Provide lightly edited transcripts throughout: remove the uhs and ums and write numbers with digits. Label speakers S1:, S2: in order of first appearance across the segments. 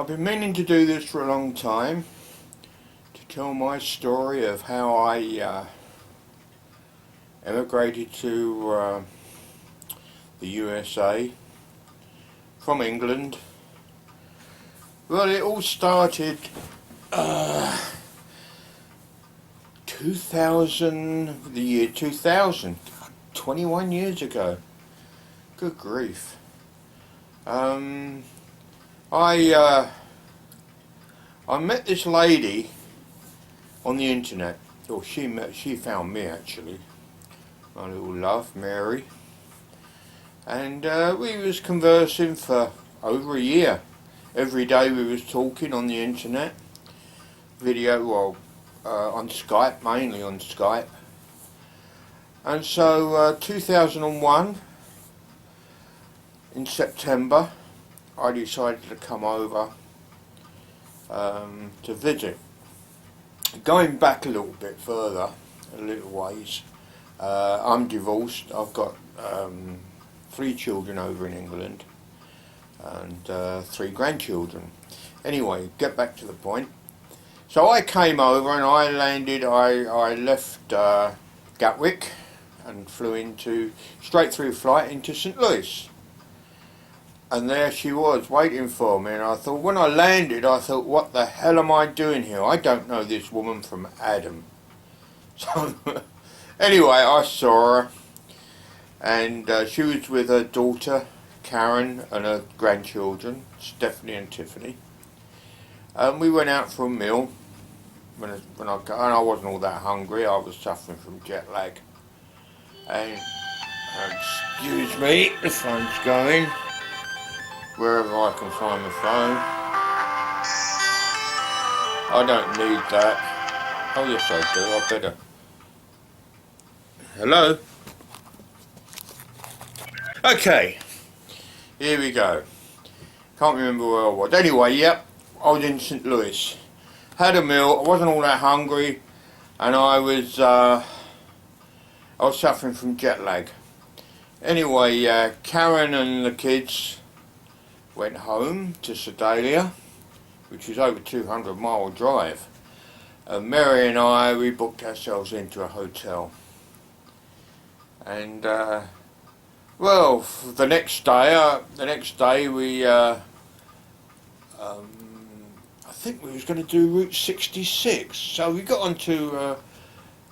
S1: I've been meaning to do this for a long time, to tell my story of how I emigrated to the USA from England. Well, it all started 2000, the year 2000, 21 years ago. Good grief. I met this lady on the internet. Or she found me actually. My little love, Mary. And we was conversing for over a year. Every day we was talking on the internet. On Skype, mainly on Skype. And so 2001, in September, I decided to come over to visit. Going back a little bit further, a little ways, I'm divorced. I've got 3 children over in England and 3 grandchildren. Anyway, get back to the point. So I came over and I landed, I left Gatwick and flew straight through flight into St. Louis. And there she was waiting for me, and I thought, when I landed, I thought, what the hell am I doing here? I don't know this woman from Adam. So anyway, I saw her, and she was with her daughter Karen and her grandchildren, Stephanie and Tiffany. And we went out for a meal. And I wasn't all that hungry. I was suffering from jet lag. And excuse me, the phone's going. Wherever I can find the phone. I don't need that. Oh yes I do, I better. Hello? Okay, here we go. Can't remember where I was. Anyway, yep, I was in St. Louis. Had a meal, I wasn't all that hungry, and I was suffering from jet lag. Anyway, Karen and the kids went home to Sedalia, which is over 200-mile drive. Mary and I, we booked ourselves into a hotel. And well, the next day we, I think we was going to do Route 66. So we got onto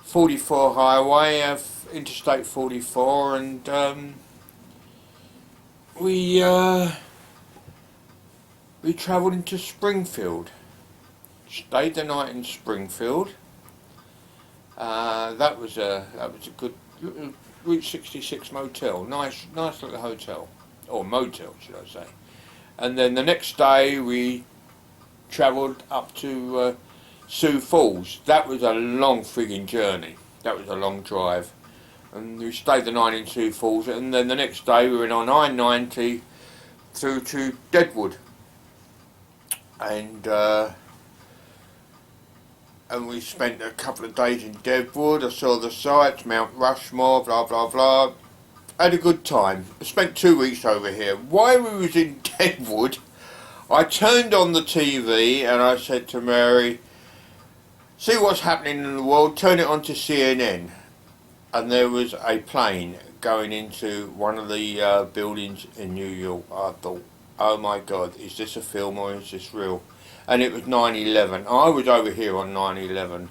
S1: 44 highway, Interstate 44, and we travelled into Springfield, stayed the night in Springfield. That was a good Route 66 motel, nice little hotel, or motel should I say. And then the next day we travelled up to Sioux Falls. That was a long frigging journey. That was a long drive, and we stayed the night in Sioux Falls. And then the next day we went on I-90 through to Deadwood. And we spent a couple of days in Deadwood. I saw the sights, Mount Rushmore, blah blah blah. Had a good time. I spent 2 weeks over here. While we was in Deadwood, I turned on the TV and I said to Mary, see what's happening in the world, turn it on to CNN. And there was a plane going into one of the buildings in New York. I thought, oh my God, is this a film or is this real? And it was 9/11. I was over here on 9/11,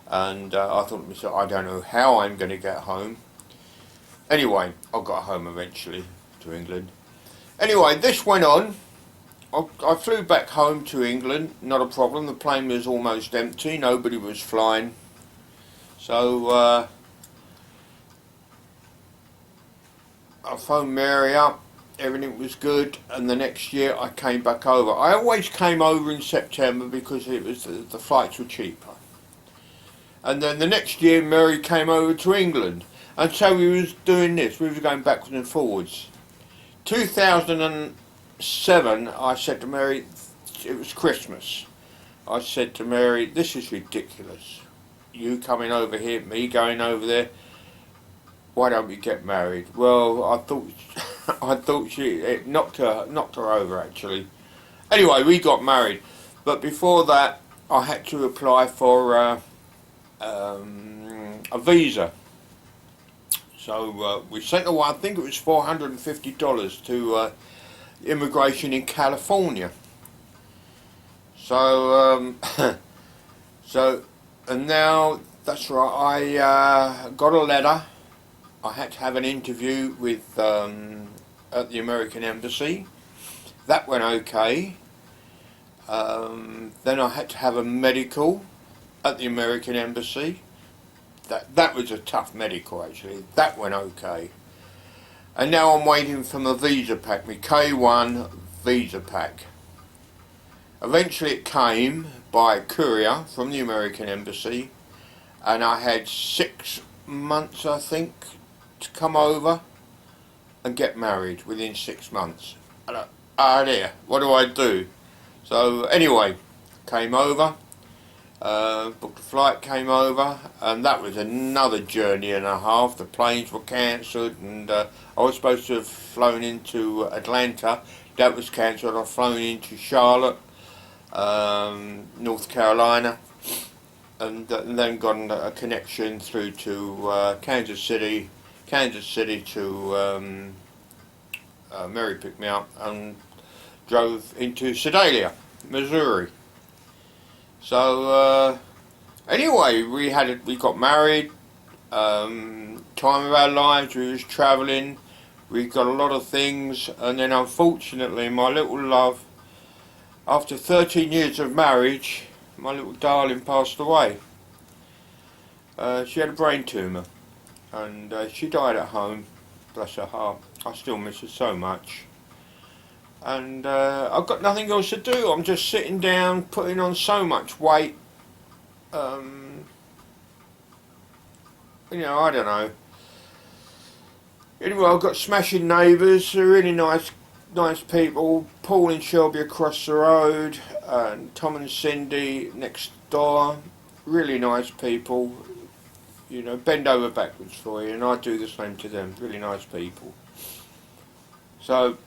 S1: and I thought to myself, I don't know how I'm going to get home. Anyway, I got home eventually to England. Anyway, this went on. I flew back home to England, not a problem. The plane was almost empty, nobody was flying. So I phoned Mary up. Everything was good, and the next year I came back over. I always came over in September because it was the flights were cheaper. And then the next year Mary came over to England, and so we was doing this. We were going backwards and forwards. 2007, I said to Mary, it was Christmas. I said to Mary, this is ridiculous. You coming over here, me going over there. Why don't we get married? Well, I thought it knocked her over actually, Anyway, we got married, but before that I had to apply for a visa. So we sent away, I think it was $450 to immigration in California. So so, and now that's right. I got a letter. I had to have an interview with at the American Embassy. That went okay. Then I had to have a medical at the American Embassy. That was a tough medical actually. That went okay. And now I'm waiting for my visa pack, my K1 visa pack. Eventually it came by courier from the American Embassy, and I had 6 months, I think, to come over and get married within 6 months. Dear, what do I do? So anyway, came over, booked a flight, came over, and that was another journey and a half. The planes were cancelled, and I was supposed to have flown into Atlanta. That was cancelled. I've flown into Charlotte, North Carolina, and then got a connection through to Kansas City to Mary picked me up and drove into Sedalia, Missouri. So anyway, we got married. Time of our lives, we was travelling. We got a lot of things, and then unfortunately, my little love, after 13 years of marriage, my little darling passed away. She had a brain tumour, and she died at home. Bless her heart. I still miss her so much. And I've got nothing else to do. I'm just sitting down, putting on so much weight. You know, I don't know. Anyway, I've got smashing neighbours. They're really nice people. Paul and Shelby across the road, and Tom and Cindy next door. Really nice people. You know, bend over backwards for you, and I do the same to them. Really nice people. So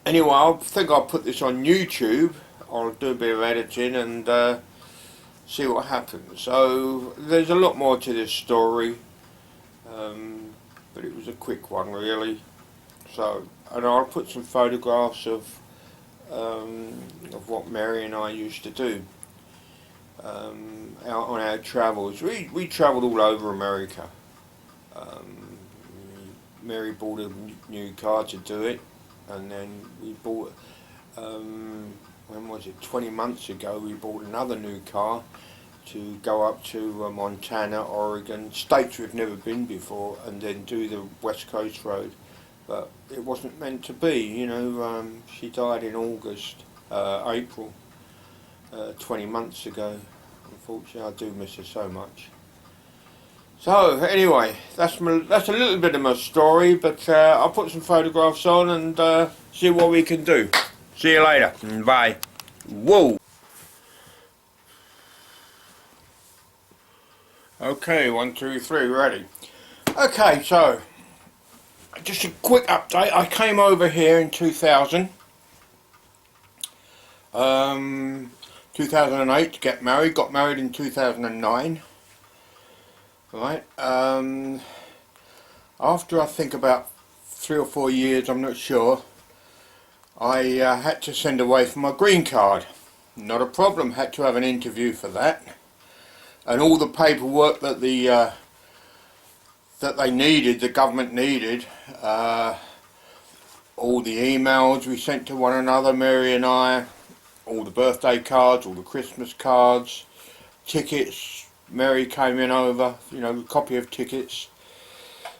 S1: anyway, I think I'll put this on YouTube. I'll do a bit of editing and see what happens. So there's a lot more to this story, but it was a quick one really. So, and I'll put some photographs of what Mary and I used to do out on our travels. We travelled all over America. Mary bought a new car to do it, and then we bought, when was it, 20 months ago, we bought another new car to go up to Montana, Oregon, states we've never been before, and then do the West Coast Road. But it wasn't meant to be, you know. She died in April, 20 months ago. Unfortunately, I do miss her so much. So anyway, that's a little bit of my story, but I'll put some photographs on and see what we can do. See you later. Bye. Whoa. Okay, 1, 2, 3, ready. Okay, so just a quick update. I came over here in 2000, 2008 to get married. Got married in 2009. Right. After I think about 3 or 4 years, I'm not sure, I had to send away for my green card. Not a problem. Had to have an interview for that, and all the paperwork that the government needed, all the emails we sent to one another, Mary and I, all the birthday cards, all the Christmas cards, tickets. Mary came in over, you know, a copy of tickets.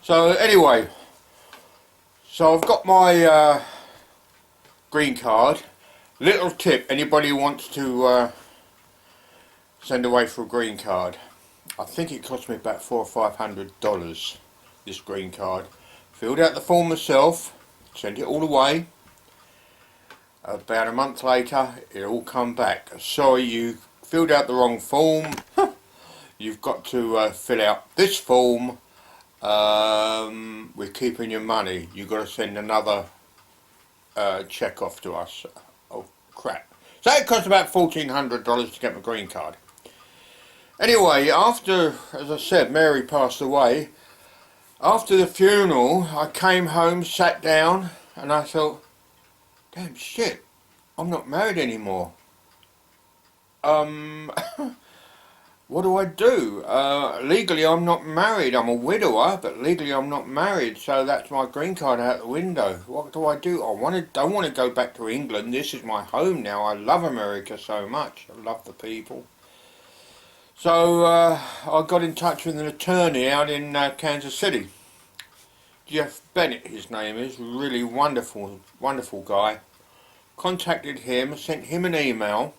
S1: So anyway, so I've got my green card. Little tip, anybody who wants to send away for a green card, I think it cost me about $400 or $500, this green card. Filled out the form myself, sent it all away. About a month later, it all come back. Sorry, you filled out the wrong form. You've got to fill out this form. We're keeping your money. You've got to send another check off to us. Oh crap. So it cost about $1,400 to get my green card. Anyway, after, as I said, Mary passed away, after the funeral, I came home, sat down, and I thought, damn shit, I'm not married anymore. What do I do? Legally I'm not married. I'm a widower, but legally I'm not married, so that's my green card out the window. What do I do? Don't want to go back to England. This is my home now. I love America so much. I love the people. So I got in touch with an attorney out in Kansas City. Jeff Bennett, his name is. Really wonderful, wonderful guy. Contacted him, sent him an email.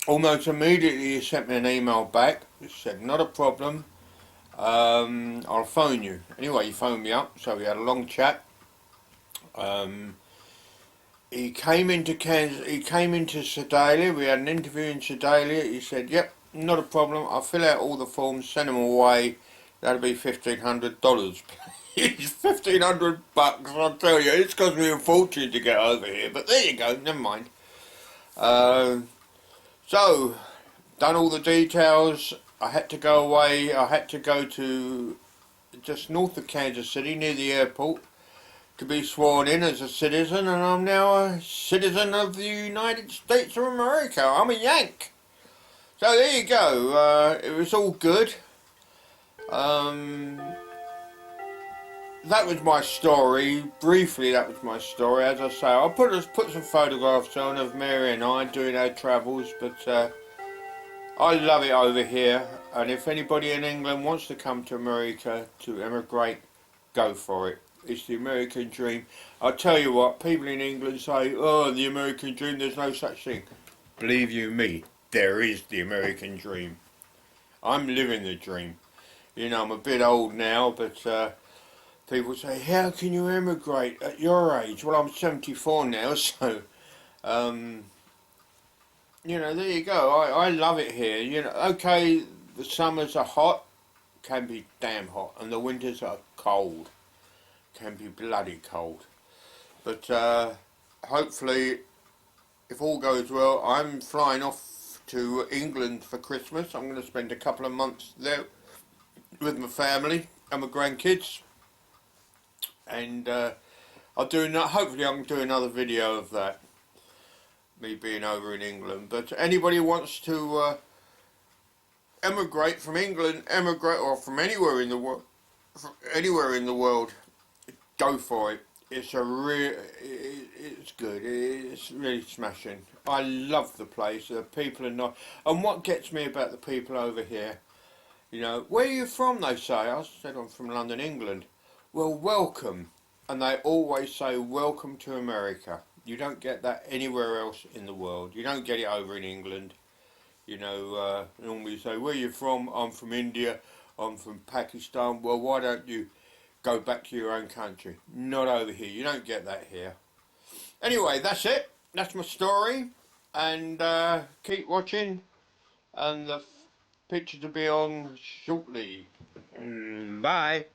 S1: Almost immediately he sent me an email back. He said, not a problem, I'll phone you. Anyway, he phoned me up, so we had a long chat. He came into Sedalia. We had an interview in Sedalia. He said, yep, not a problem, I'll fill out all the forms, send them away. That'll be $1,500. It's $1,500, I'll tell you. It's cost me a fortune to get over here, but there you go, never mind. So, done all the details. I had to go away. I had to go to just north of Kansas City, near the airport, to be sworn in as a citizen, and I'm now a citizen of the United States of America. I'm a Yank. So there you go. It was all good. That was my story. Briefly, that was my story. As I say, I'll put some photographs on of Mary and I doing our travels, but I love it over here, and if anybody in England wants to come to America to emigrate, go for it. It's the American dream. I'll tell you what, people in England say, oh, the American dream, there's no such thing. Believe you me, there is the American dream. I'm living the dream. You know, I'm a bit old now, but people say, how can you emigrate at your age? Well, I'm 74 now, so, you know, there you go. I love it here. You know, okay, the summers are hot, can be damn hot, and the winters are cold, can be bloody cold. But hopefully, if all goes well, I'm flying off to England for Christmas. I'm going to spend a couple of months there with my family and my grandkids. And hopefully I can do another video of that, me being over in England. But anybody who wants to emigrate from England, or from anywhere in the world, go for it. It's it's good. It's really smashing. I love the place. The people are nice. And what gets me about the people over here, you know, where are you from? They say. I said I'm from London, England. Well, welcome. And they always say, welcome to America. You don't get that anywhere else in the world. You don't get it over in England. You know, normally you say, where are you from? I'm from India. I'm from Pakistan. Well, why don't you go back to your own country? Not over here. You don't get that here. Anyway, that's it. That's my story. And keep watching. And the pictures will be on shortly. Bye.